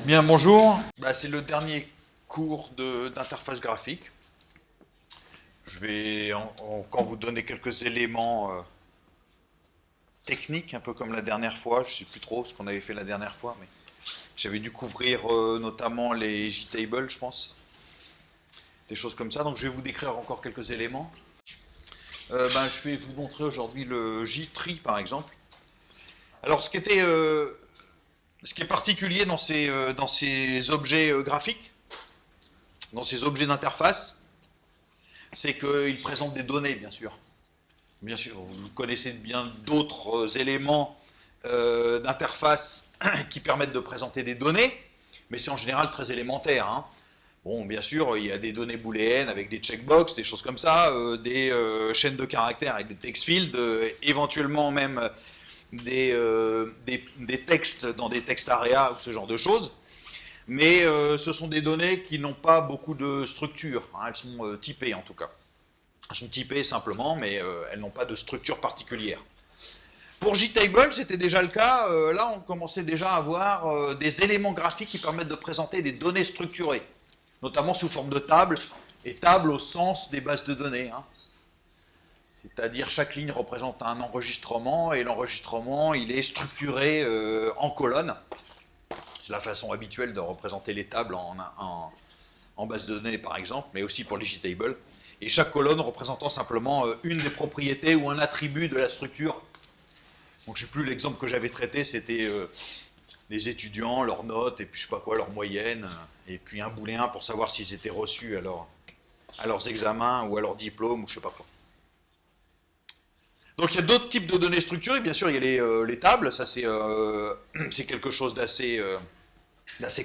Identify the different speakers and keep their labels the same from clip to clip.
Speaker 1: Bien, bonjour. C'est le dernier cours d'interface graphique. Je vais encore vous donner quelques éléments techniques, un peu comme la dernière fois. Je ne sais plus trop ce qu'on avait fait la dernière fois, mais j'avais dû couvrir notamment les JTables, je pense. Des choses comme ça. Donc je vais vous décrire encore quelques éléments. Je vais vous montrer aujourd'hui le JTree, par exemple. Alors, ce qui est particulier dans ces objets graphiques, dans ces objets d'interface, c'est qu'ils présentent des données, bien sûr. Bien sûr, vous connaissez bien d'autres éléments d'interface qui permettent de présenter des données, mais c'est en général très élémentaire, hein. Bon, bien sûr, il y a des données booléennes avec des checkbox, des choses comme ça, des chaînes de caractères avec des text fields, éventuellement même des textes dans des text areas ou ce genre de choses. Mais ce sont des données qui n'ont pas beaucoup de structure, hein, elles sont typées en tout cas. Elles sont typées simplement, mais elles n'ont pas de structure particulière. Pour JTable, c'était déjà le cas. Là, on commençait déjà à avoir des éléments graphiques qui permettent de présenter des données structurées, notamment sous forme de tables, et tables au sens des bases de données, hein. C'est-à-dire chaque ligne représente un enregistrement, et l'enregistrement, il est structuré en colonnes. C'est la façon habituelle de représenter les tables en base de données, par exemple, mais aussi pour les JTables. Et chaque colonne représentant simplement une des propriétés ou un attribut de la structure. Donc je ne sais plus, l'exemple que j'avais traité, c'était les étudiants, leurs notes, et puis je sais pas quoi, leur moyenne, et puis un booléen pour savoir s'ils étaient reçus à leurs examens ou à leur diplôme, ou je sais pas quoi. Donc il y a d'autres types de données structurées, bien sûr, il y a les tables, ça c'est quelque chose d'assez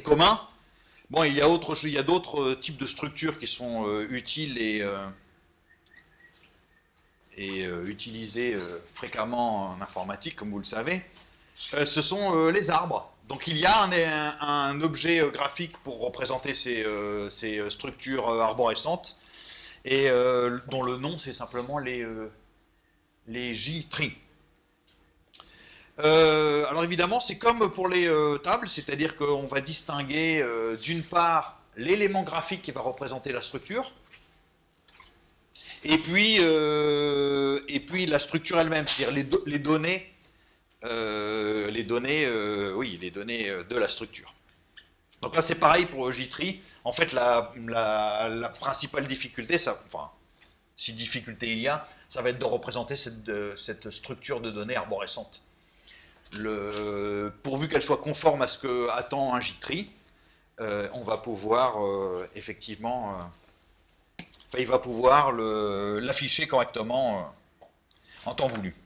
Speaker 1: commun. Bon, il y a d'autres types de structures qui sont utiles et utilisées fréquemment en informatique, comme vous le savez. Ce sont les arbres. Donc il y a un objet graphique pour représenter ces structures arborescentes, et dont le nom c'est simplement les J-tree. Alors évidemment, c'est comme pour les tables, c'est-à-dire qu'on va distinguer d'une part l'élément graphique qui va représenter la structure, et puis la structure elle-même, c'est-à-dire les données, oui, les données de la structure. Donc là, c'est pareil pour J-tree. En fait, la principale difficulté, enfin, si difficulté il y a, ça va être de représenter cette structure de données arborescente. Pourvu qu'elle soit conforme à ce que attend un J-tree, on va pouvoir effectivement, il va pouvoir l'afficher correctement en temps voulu.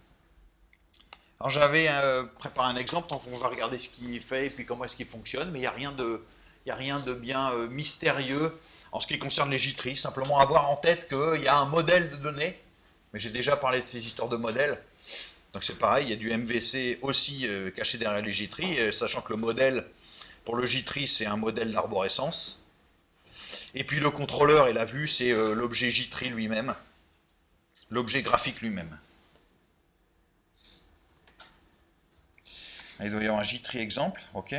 Speaker 1: Alors j'avais préparé un exemple, donc on va regarder ce qu'il fait et puis comment est-ce qu'il fonctionne, mais il n'y a rien de bien mystérieux en ce qui concerne les J-tree, simplement avoir en tête qu'il y a un modèle de données, mais j'ai déjà parlé de ces histoires de modèles. Donc c'est pareil, il y a du MVC aussi caché derrière les J-tree, sachant que le modèle pour le J-tree c'est un modèle d'arborescence. Et puis le contrôleur et la vue c'est l'objet J-tree lui-même, l'objet graphique lui-même. Il doit y avoir un J-tree exemple, ok.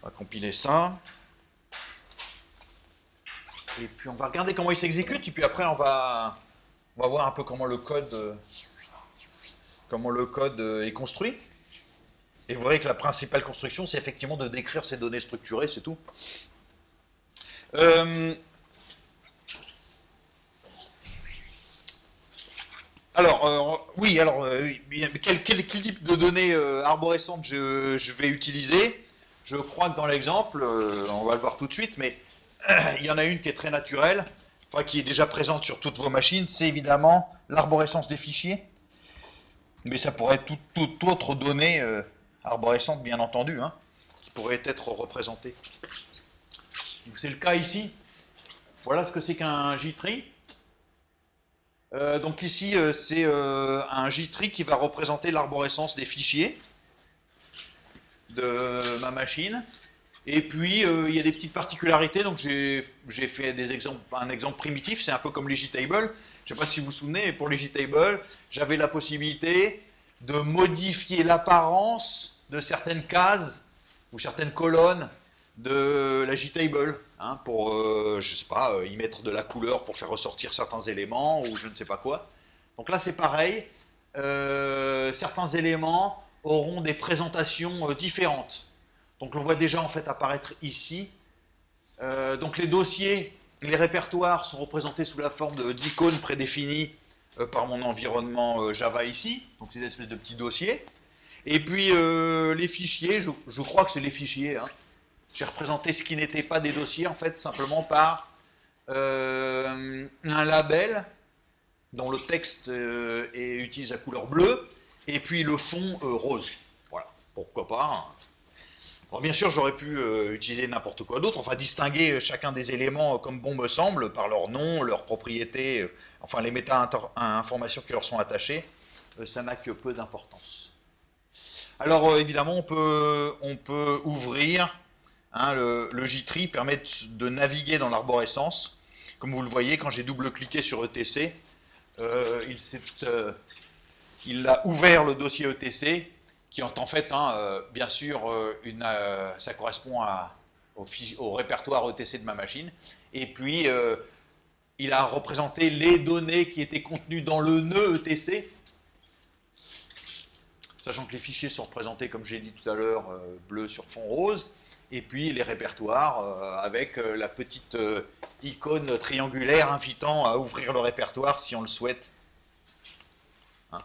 Speaker 1: On va compiler ça. Et puis on va regarder comment il s'exécute, et puis après on va voir un peu comment le code est construit. Et vous verrez que la principale construction, c'est effectivement de décrire ces données structurées, c'est tout. Oui, alors, quel type de données arborescentes je vais utiliser? Je crois que dans l'exemple, on va le voir tout de suite, mais il y en a une qui est très naturelle, enfin, qui est déjà présente sur toutes vos machines, c'est évidemment l'arborescence des fichiers. Mais ça pourrait être toute autre donnée arborescente, bien entendu, hein, qui pourrait être représentée. C'est le cas ici. Voilà ce que c'est qu'un J-tree. Donc ici, c'est un J-tree qui va représenter l'arborescence des fichiers de ma machine. Et puis, il y a des petites particularités, donc j'ai fait un exemple primitif, c'est un peu comme les JTables. Je ne sais pas si vous vous souvenez, mais pour les JTables, j'avais la possibilité de modifier l'apparence de certaines cases ou certaines colonnes de la JTable, hein, pour, je sais pas, y mettre de la couleur pour faire ressortir certains éléments ou je ne sais pas quoi. Donc là, c'est pareil. Certains éléments auront des présentations différentes. Donc on voit déjà en fait apparaître ici. Donc les dossiers, les répertoires sont représentés sous la forme d'icônes prédéfinies par mon environnement Java ici. Donc c'est des espèces de petits dossiers. Et puis les fichiers, je crois que c'est les fichiers. Hein. J'ai représenté ce qui n'était pas des dossiers en fait simplement par un label dont le texte utilise la couleur bleue et puis le fond rose. Voilà, pourquoi pas. Hein. Alors bien sûr, j'aurais pu utiliser n'importe quoi d'autre, enfin distinguer chacun des éléments comme bon me semble, par leur nom, leurs propriétés, enfin les méta-informations qui leur sont attachées, ça n'a que peu d'importance. Alors évidemment, on peut ouvrir, hein, le JTree permet de naviguer dans l'arborescence. Comme vous le voyez, quand j'ai double-cliqué sur ETC, il a ouvert le dossier ETC, qui est en fait, hein, bien sûr, ça correspond au répertoire ETC de ma machine. Et puis, il a représenté les données qui étaient contenues dans le nœud ETC, sachant que les fichiers sont représentés, comme j'ai dit tout à l'heure, bleu sur fond rose, et puis les répertoires avec la petite icône triangulaire invitant à ouvrir le répertoire si on le souhaite. Hein.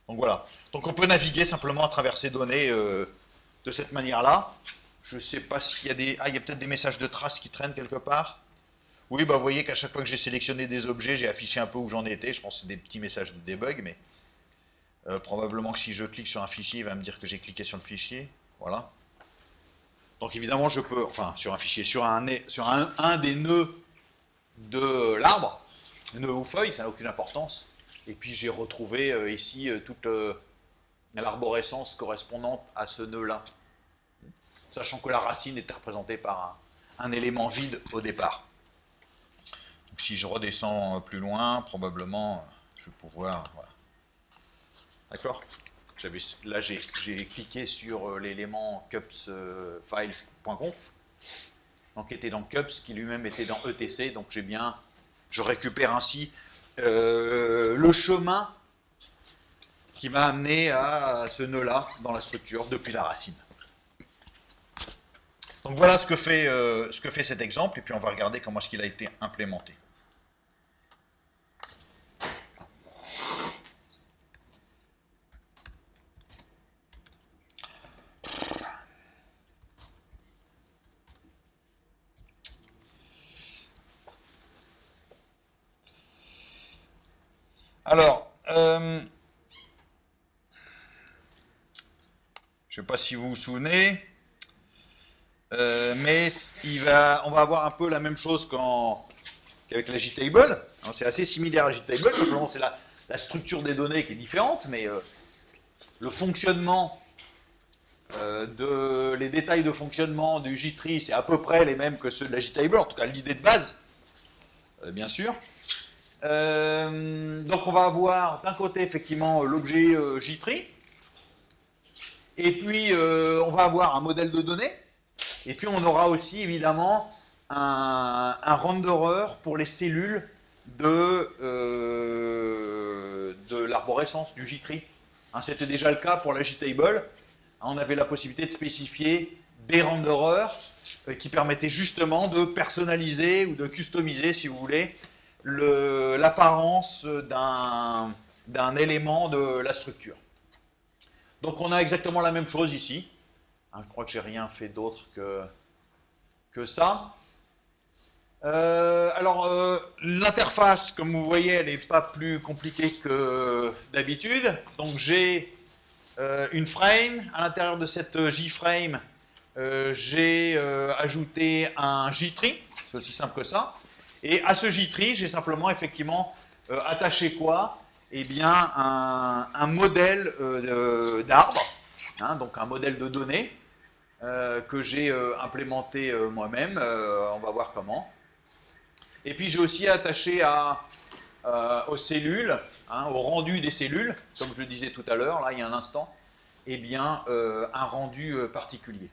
Speaker 1: Donc voilà. Donc on peut naviguer simplement à travers ces données de cette manière-là. Je ne sais pas s'il y a des... Ah, il y a peut-être des messages de traces qui traînent quelque part. Oui, bah vous voyez qu'à chaque fois que j'ai sélectionné des objets, j'ai affiché un peu où j'en étais. Je pense que c'est des petits messages de debug, mais probablement que si je clique sur un fichier, il va me dire que j'ai cliqué sur le fichier. Voilà. Donc évidemment, je peux, enfin sur un fichier, sur un des nœuds de l'arbre, nœud ou feuille, ça n'a aucune importance. Et puis j'ai retrouvé ici toute l'arborescence correspondante à ce nœud-là. Sachant que la racine était représentée par un élément vide au départ. Donc si je redescends plus loin, probablement, je vais pouvoir... Voilà. D'accord ? Là, j'ai cliqué sur l'élément cupsfiles.conf, donc qui était dans cups, qui lui-même était dans etc. Donc je récupère ainsi le chemin qui m'a amené à ce nœud-là dans la structure depuis la racine. Donc voilà ce que fait cet exemple, et puis on va regarder comment est-ce qu'il a été implémenté. Alors, je ne sais pas si vous vous souvenez, mais on va avoir un peu la même chose qu'avec la JTable. C'est assez similaire à la JTable, simplement c'est la structure des données qui est différente, mais le fonctionnement, les détails de fonctionnement du JTree, c'est à peu près les mêmes que ceux de la JTable, en tout cas l'idée de base, bien sûr. Donc on va avoir d'un côté effectivement l'objet JTree, et puis on va avoir un modèle de données, et puis on aura aussi évidemment un renderer pour les cellules de l'arborescence du JTree. Hein, c'était déjà le cas pour la JTable. On avait la possibilité de spécifier des renderers qui permettaient justement de personnaliser ou de customiser, si vous voulez, l'apparence d'un élément de la structure. Donc on a exactement la même chose ici. Hein, je crois que j'ai rien fait d'autre que ça. L'interface, comme vous voyez, elle n'est pas plus compliquée que d'habitude. Donc j'ai une frame. À l'intérieur de cette JFrame, j'ai ajouté un JTree. C'est aussi simple que ça. Et à ce JTree, j'ai simplement effectivement attaché quoi? Eh bien, un modèle d'arbre, hein, donc un modèle de données, que j'ai implémenté moi-même. On va voir comment. Et puis j'ai aussi attaché aux cellules, hein, au rendu des cellules, comme je le disais tout à l'heure, là il y a un instant, eh bien un rendu particulier.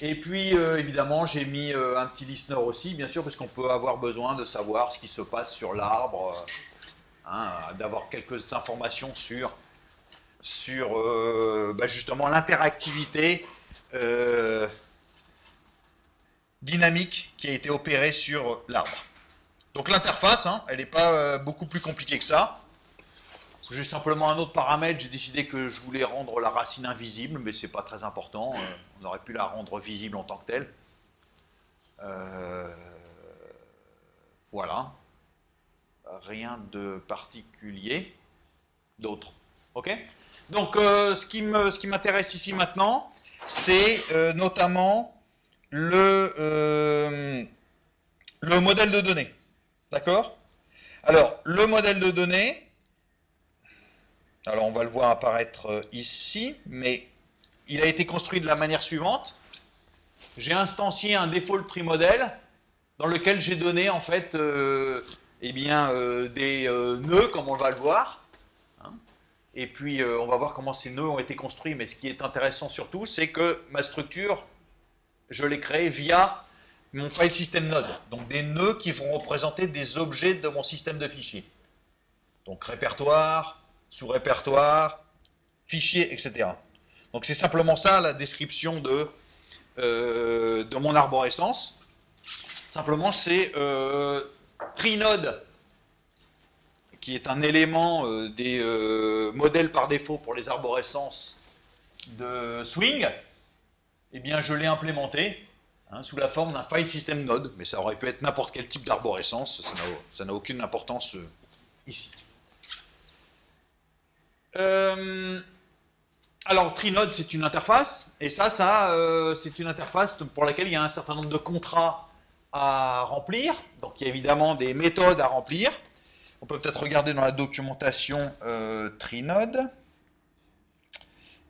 Speaker 1: Et puis évidemment j'ai mis un petit listener aussi, bien sûr, parce qu'on peut avoir besoin de savoir ce qui se passe sur l'arbre, hein, d'avoir quelques informations sur justement l'interactivité dynamique qui a été opérée sur l'arbre. Donc l'interface, hein, elle n'est pas beaucoup plus compliquée que ça. J'ai simplement un autre paramètre, j'ai décidé que je voulais rendre la racine invisible, mais c'est pas très important, on aurait pu la rendre visible en tant que telle. Voilà, rien de particulier d'autre. Ok. Donc ce qui m'intéresse ici maintenant, c'est notamment le modèle de données. D'accord? Alors, le modèle de données, alors on va le voir apparaître ici, mais il a été construit de la manière suivante. J'ai instancié un default tree model dans lequel j'ai donné en fait des nœuds, comme on va le voir. Hein. Et puis on va voir comment ces nœuds ont été construits, mais ce qui est intéressant surtout, c'est que ma structure, je l'ai créée via mon file system node. Donc des nœuds qui vont représenter des objets de mon système de fichiers. Donc répertoire, sous-répertoire, fichier, etc. Donc c'est simplement ça la description de mon arborescence. Simplement c'est trinode, qui est un élément des modèles par défaut pour les arborescences de Swing. Eh bien je l'ai implémenté sous la forme d'un file system node, mais ça aurait pu être n'importe quel type d'arborescence, ça n'a aucune importance ici. Alors, Trinode, c'est une interface, et ça c'est une interface pour laquelle il y a un certain nombre de contrats à remplir. Donc, il y a évidemment des méthodes à remplir. On peut peut-être regarder dans la documentation Trinode.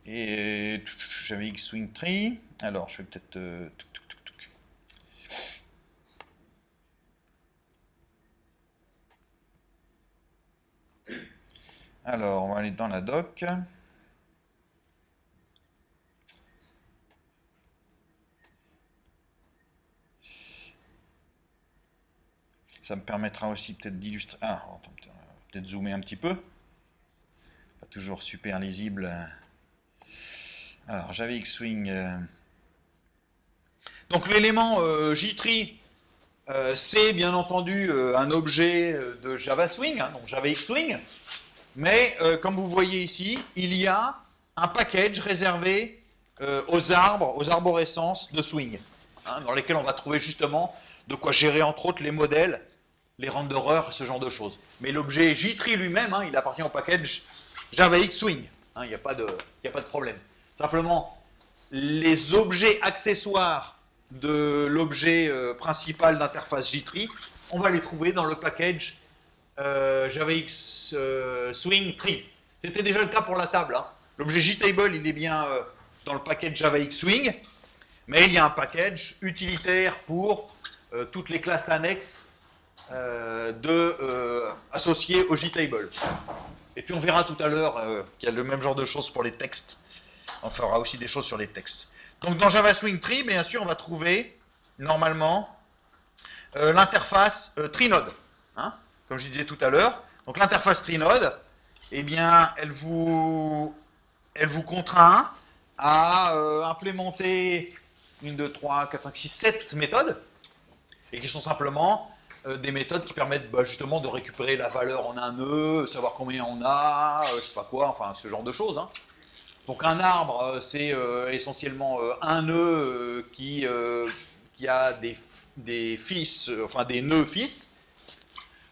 Speaker 1: Et j'avais Xwing Tree. Alors, je vais peut-être... Alors, on va aller dans la doc. Ça me permettra aussi peut-être d'illustrer... Ah, attends, peut-être zoomer un petit peu. Pas toujours super lisible. Alors, j'avais Xwing... Donc, l'élément JTree, c'est bien entendu un objet de Java Swing, hein, donc Java Xwing. Mais comme vous voyez ici, il y a un package réservé aux arbres, aux arborescences de Swing, hein, dans lesquels on va trouver justement de quoi gérer entre autres les modèles, les renderers, ce genre de choses. Mais l'objet JTree lui-même, hein, il appartient au package Java Xwing. Il n'y a pas de problème. Simplement, les objets accessoires de l'objet principal d'interface JTree, on va les trouver dans le package JavaX Swing Tree. C'était déjà le cas pour la table. Hein. L'objet JTable, il est bien dans le package JavaX Swing, mais il y a un package utilitaire pour toutes les classes annexes associées au JTable. Et puis on verra tout à l'heure qu'il y a le même genre de choses pour les textes. On fera aussi des choses sur les textes. Donc dans Java Swing Tree, bien sûr, on va trouver normalement l'interface Trinode. Hein, comme je disais tout à l'heure. Donc l'interface Trinode, eh bien, elle vous contraint à implémenter 1, 2, 3, 4, 5, 6, 7 méthodes, et qui sont simplement des méthodes qui permettent justement de récupérer la valeur en un nœud, savoir combien on a, je sais pas quoi, enfin ce genre de choses. Hein. Donc un arbre, c'est essentiellement un nœud qui a des fils, enfin des nœuds fils.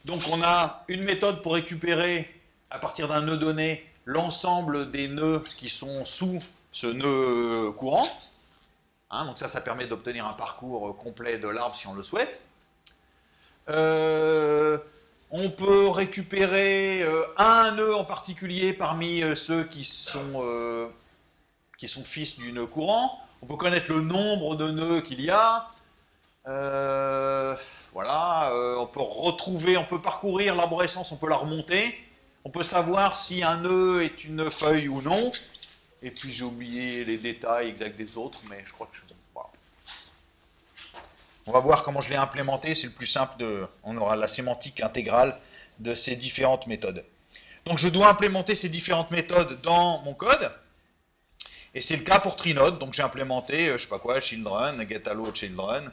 Speaker 1: Donc on a une méthode pour récupérer, à partir d'un nœud donné, l'ensemble des nœuds qui sont sous ce nœud courant. Hein, donc ça permet d'obtenir un parcours complet de l'arbre si on le souhaite. On peut récupérer un nœud en particulier parmi ceux qui qui sont fils du nœud courant. On peut connaître le nombre de nœuds qu'il y a. Voilà, on peut retrouver, on peut parcourir l'arborescence, on peut la remonter. On peut savoir si un nœud est une feuille ou non. Et puis j'ai oublié les détails exacts des autres, mais je crois que je... Voilà. On va voir comment je l'ai implémenté, c'est le plus simple. On aura la sémantique intégrale de ces différentes méthodes. Donc je dois implémenter ces différentes méthodes dans mon code. Et c'est le cas pour Trinode. Donc j'ai implémenté, je sais pas quoi, children, getAllo children,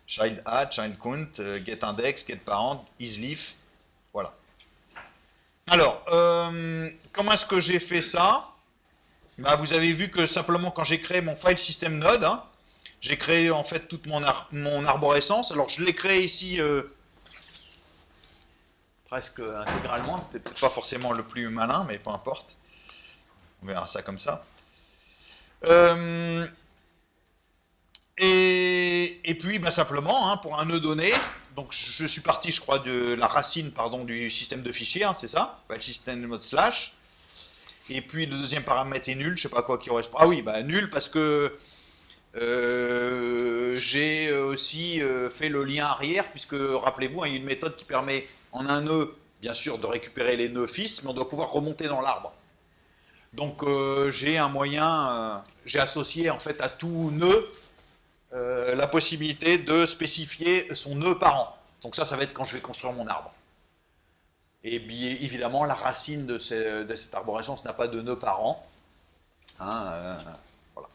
Speaker 1: child add, child count, getIndex, getParent, isLeaf. Voilà. Alors, comment est-ce que j'ai fait ça? Bah, vous avez vu que simplement quand j'ai créé mon file system node, hein, j'ai créé en fait toute mon arborescence. Alors je l'ai créé ici presque intégralement. C'était peut-être pas forcément le plus malin, mais peu importe. On verra ça comme ça. Et puis bah, simplement, hein, pour un nœud donné, donc je suis parti, je crois, de la racine pardon, du système de fichiers, hein, c'est ça, file system mode slash. Et puis le deuxième paramètre est nul, je sais pas quoi qui correspond. Ah oui, bah nul parce que j'ai aussi fait le lien arrière, puisque rappelez-vous, hein, il y a une méthode qui permet en un nœud, bien sûr, de récupérer les nœuds fils, mais on doit pouvoir remonter dans l'arbre. Donc j'ai un moyen, j'ai associé en fait à tout nœud la possibilité de spécifier son nœud parent. Donc ça va être quand je vais construire mon arbre. Et bien évidemment, la racine de cette arborescence n'a pas de nœud parent. Hein, voilà.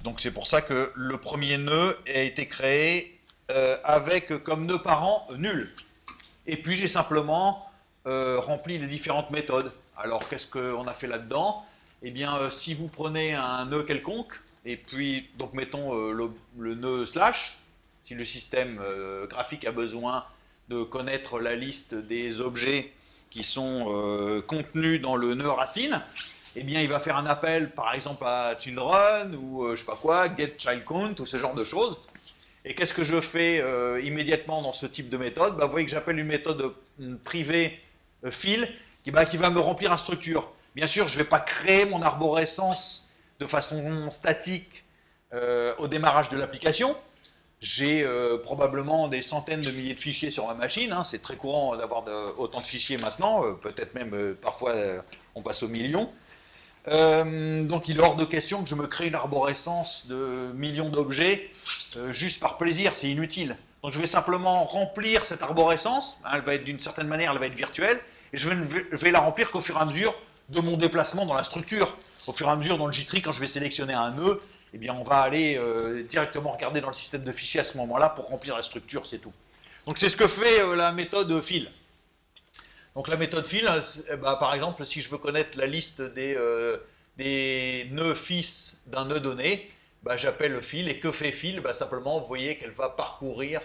Speaker 1: Donc c'est pour ça que le premier nœud a été créé avec comme nœud parent nul. Et puis j'ai simplement rempli les différentes méthodes. Alors qu'est-ce qu'on a fait là-dedans? Eh bien, si vous prenez un nœud quelconque, et puis donc mettons le nœud slash, si le système graphique a besoin de connaître la liste des objets qui sont contenus dans le nœud racine, eh bien il va faire un appel par exemple à children ou je sais pas quoi, get child count ou ce genre de choses. Et qu'est-ce que je fais immédiatement dans ce type de méthode? Bah, vous voyez que j'appelle une méthode privée fill qui va me remplir une structure. Bien sûr, je ne vais pas créer mon arborescence de façon statique au démarrage de l'application. J'ai probablement des centaines de milliers de fichiers sur ma machine. Hein. C'est très courant d'avoir autant de fichiers maintenant. Peut-être même parfois on passe aux millions. Donc il est hors de question que je me crée une arborescence de millions d'objets juste par plaisir, c'est inutile. Donc je vais simplement remplir cette arborescence, hein, elle va être d'une certaine manière, elle va être virtuelle, et je vais la remplir qu'au fur et à mesure de mon déplacement dans la structure. Au fur et à mesure dans le JTree, quand je vais sélectionner un nœud, eh bien on va aller directement regarder dans le système de fichiers à ce moment-là pour remplir la structure, c'est tout. Donc c'est ce que fait la méthode fill. Donc la méthode fill, bah, par exemple, si je veux connaître la liste des nœuds fils d'un nœud donné, bah, j'appelle le fill. Et que fait fill? Bah, simplement, vous voyez qu'elle va parcourir,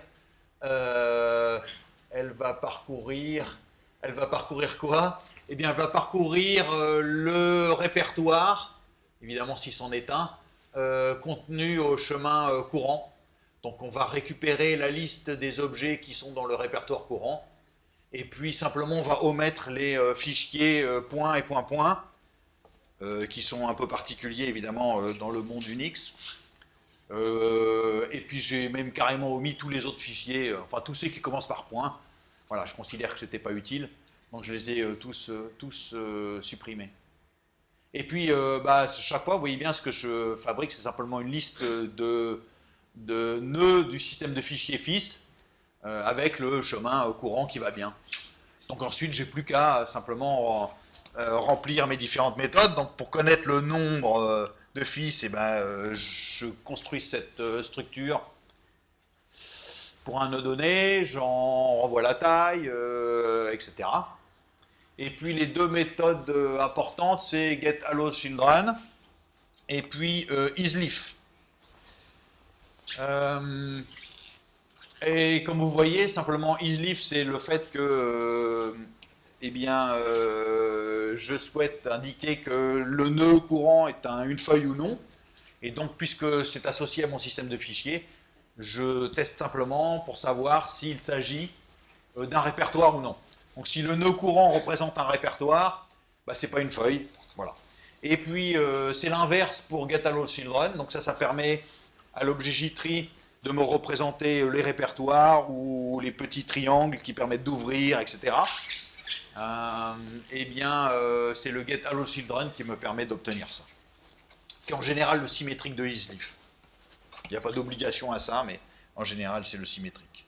Speaker 1: elle va parcourir quoi? Eh bien, elle va parcourir le répertoire, évidemment si c'en est un, contenu au chemin courant. Donc on va récupérer la liste des objets qui sont dans le répertoire courant. Et puis simplement on va omettre les fichiers point et point point, qui sont un peu particuliers évidemment dans le monde Unix. Et puis j'ai même carrément omis tous les autres fichiers, enfin tous ceux qui commencent par point. Voilà, je considère que ce n'était pas utile, donc je les ai tous supprimés. Et puis bah, chaque fois, vous voyez bien, ce que je fabrique, c'est simplement une liste de nœuds du système de fichiers fils, avec le chemin courant qui va bien. Donc ensuite, j'ai plus qu'à simplement remplir mes différentes méthodes. Donc pour connaître le nombre de fils, eh ben, je construis cette structure pour un nœud donné, j'en renvoie la taille, etc. Et puis les deux méthodes importantes, c'est getAlloChildren et puis isLeaf. Et comme vous voyez, simplement isLeaf, c'est le fait que eh bien, je souhaite indiquer que le nœud courant est une feuille ou non. Et donc, puisque c'est associé à mon système de fichiers, je teste simplement pour savoir s'il s'agit d'un répertoire ou non. Donc, si le nœud courant représente un répertoire, bah, ce n'est pas une feuille. Voilà. Et puis, c'est l'inverse pour getAllowChildren. Donc ça permet à l'objet JTree de me représenter les répertoires ou les petits triangles qui permettent d'ouvrir, etc. Eh bien, c'est le getAllowChildren qui me permet d'obtenir ça. Qui est en général le symétrique de isLeaf. Il n'y a pas d'obligation à ça, mais en général, c'est le symétrique.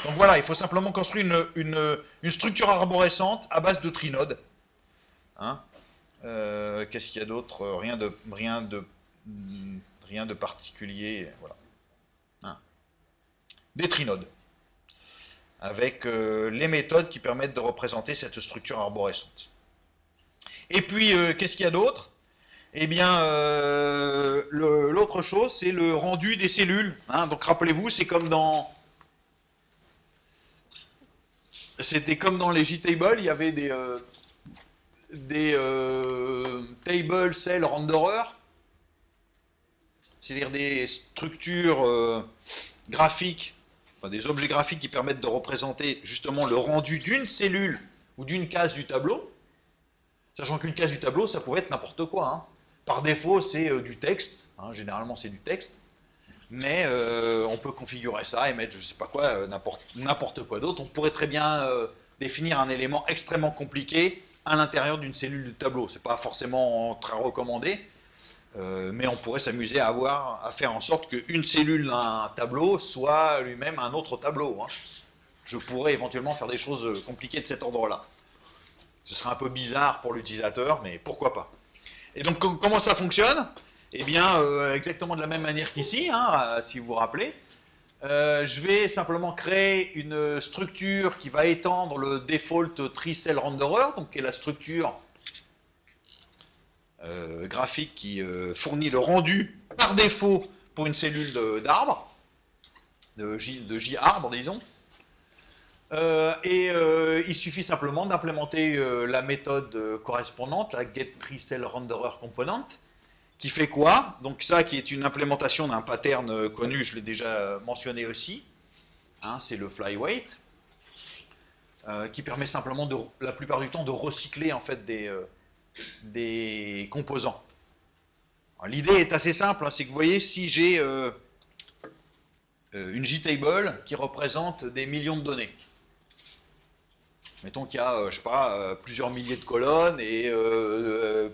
Speaker 1: Donc voilà, il faut simplement construire une structure arborescente à base de trinodes. Hein. Qu'est-ce qu'il y a d'autre? Rien de particulier. Voilà. Hein. Des trinodes. Avec les méthodes qui permettent de représenter cette structure arborescente. Et puis, qu'est-ce qu'il y a d'autre? Eh bien, l'autre chose, c'est le rendu des cellules. Hein. Donc, rappelez-vous, c'est comme dans... C'était comme dans les JTables, il y avait des table cell renderer, c'est-à-dire des structures graphiques, enfin des objets graphiques qui permettent de représenter justement le rendu d'une cellule ou d'une case du tableau, sachant qu'une case du tableau, ça pouvait être n'importe quoi. Hein. Par défaut, c'est du texte, hein, généralement c'est du texte, mais on peut configurer ça et mettre, je sais pas quoi, n'importe quoi d'autre. On pourrait très bien définir un élément extrêmement compliqué à l'intérieur d'une cellule du tableau. C'est pas forcément très recommandé, mais on pourrait s'amuser à faire en sorte qu'une cellule d'un tableau soit lui-même un autre tableau. Hein. Je pourrais éventuellement faire des choses compliquées de cet ordre-là. Ce serait un peu bizarre pour l'utilisateur, mais pourquoi pas. Et donc, comment ça fonctionne? Eh bien, exactement de la même manière qu'ici, hein, si vous vous rappelez. Je vais simplement créer une structure qui va étendre le default tree cell renderer, donc qui est la structure graphique qui fournit le rendu par défaut pour une cellule d'arbre, de J arbre, disons. Il suffit simplement d'implémenter la méthode correspondante, la getTreeCellRendererComponent, qui fait quoi? Donc ça qui est une implémentation d'un pattern connu, je l'ai déjà mentionné aussi, hein, c'est le flyweight, qui permet simplement la plupart du temps de recycler en fait des composants. L'idée est assez simple, hein, c'est que vous voyez, si j'ai une JTable qui représente des millions de données, mettons qu'il y a, je sais pas, plusieurs milliers de colonnes et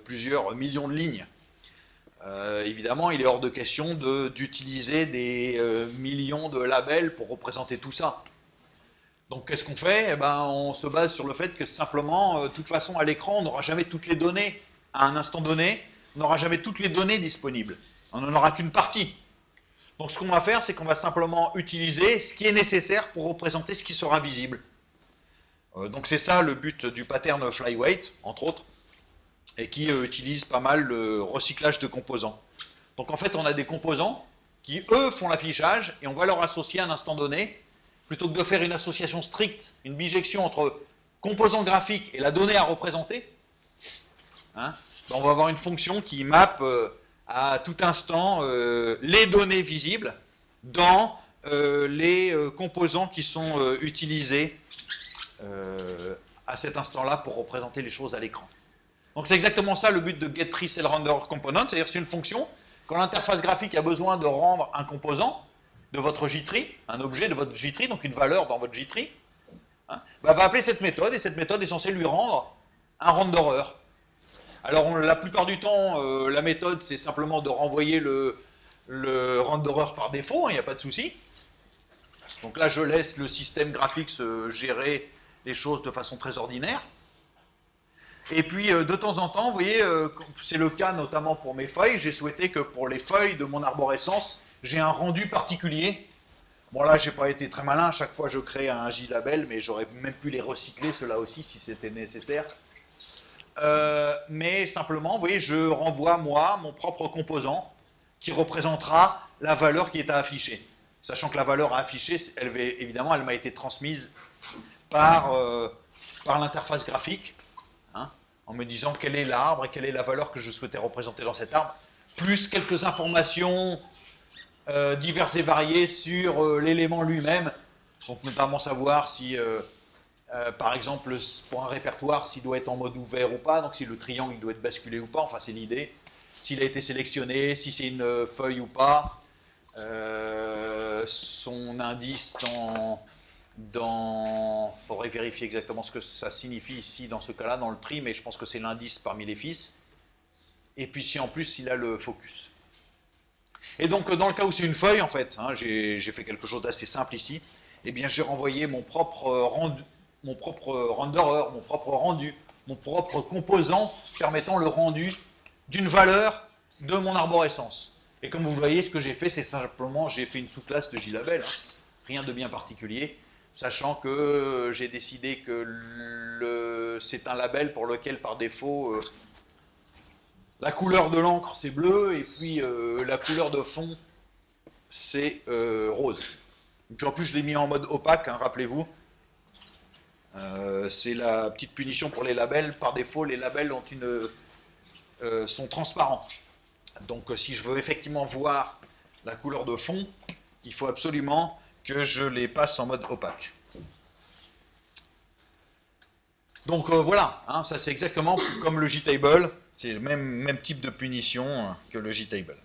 Speaker 1: plusieurs millions de lignes. Évidemment, il est hors de question d'utiliser des millions de labels pour représenter tout ça. Donc, qu'est-ce qu'on fait? Eh ben, on se base sur le fait que simplement, de toute façon, à l'écran, on n'aura jamais toutes les données à un instant donné. On n'aura jamais toutes les données disponibles. On n'en aura qu'une partie. Donc, ce qu'on va faire, c'est qu'on va simplement utiliser ce qui est nécessaire pour représenter ce qui sera visible. Donc, c'est ça le but du pattern flyweight, entre autres, et qui utilise pas mal le recyclage de composants. Donc en fait, on a des composants qui, eux, font l'affichage, et on va leur associer à un instant donné, plutôt que de faire une association stricte, une bijection entre composant graphique et la donnée à représenter, hein, ben on va avoir une fonction qui mappe à tout instant les données visibles dans les composants qui sont utilisés à cet instant-là pour représenter les choses à l'écran. Donc c'est exactement ça le but de getTreeCellRendererComponent, c'est-à-dire c'est une fonction, quand l'interface graphique a besoin de rendre un composant de votre JTree, un objet de votre JTree, donc une valeur dans votre JTree, hein, bah, va appeler cette méthode, et cette méthode est censée lui rendre un renderer. Alors la plupart du temps, la méthode c'est simplement de renvoyer le renderer par défaut, il n'y a pas de souci. Donc là je laisse le système graphique gérer les choses de façon très ordinaire. Et puis, de temps en temps, vous voyez, c'est le cas notamment pour mes feuilles, j'ai souhaité que pour les feuilles de mon arborescence, j'ai un rendu particulier. Bon là, j'ai pas été très malin, à chaque fois je crée un JLabel, mais j'aurais même pu les recycler, ceux-là aussi, si c'était nécessaire. Mais simplement, vous voyez, je renvoie, moi, mon propre composant, qui représentera la valeur qui est à afficher. Sachant que la valeur à afficher, évidemment, elle m'a été transmise par l'interface graphique, hein, en me disant quel est l'arbre et quelle est la valeur que je souhaitais représenter dans cet arbre, plus quelques informations diverses et variées sur l'élément lui-même, donc notamment savoir si Par exemple, pour un répertoire, s'il doit être en mode ouvert ou pas, donc si le triangle il doit être basculé ou pas, enfin c'est l'idée. S'il a été sélectionné, si c'est une feuille ou pas, son indice faudrait vérifier exactement ce que ça signifie ici dans ce cas-là, dans le tri, mais je pense que c'est l'indice parmi les fils. Et puis si en plus il a le focus. Et donc dans le cas où c'est une feuille, en fait, hein, j'ai fait quelque chose d'assez simple ici, eh bien j'ai renvoyé mon propre rendu, mon propre renderer, mon propre rendu, mon propre composant permettant le rendu d'une valeur de mon arborescence. Et comme vous voyez, ce que j'ai fait, c'est simplement, j'ai fait une sous-classe de JLabel, hein, rien de bien particulier, sachant que j'ai décidé que c'est un label pour lequel, par défaut, la couleur de l'encre, c'est bleu, et puis la couleur de fond, c'est rose. Et puis en plus, je l'ai mis en mode opaque, hein, rappelez-vous. C'est la petite punition pour les labels. Par défaut, les labels sont transparents. Donc si je veux effectivement voir la couleur de fond, il faut absolument que je les passe en mode opaque. Donc voilà, hein, ça c'est exactement comme le JTable, c'est le même type de punition que le JTable.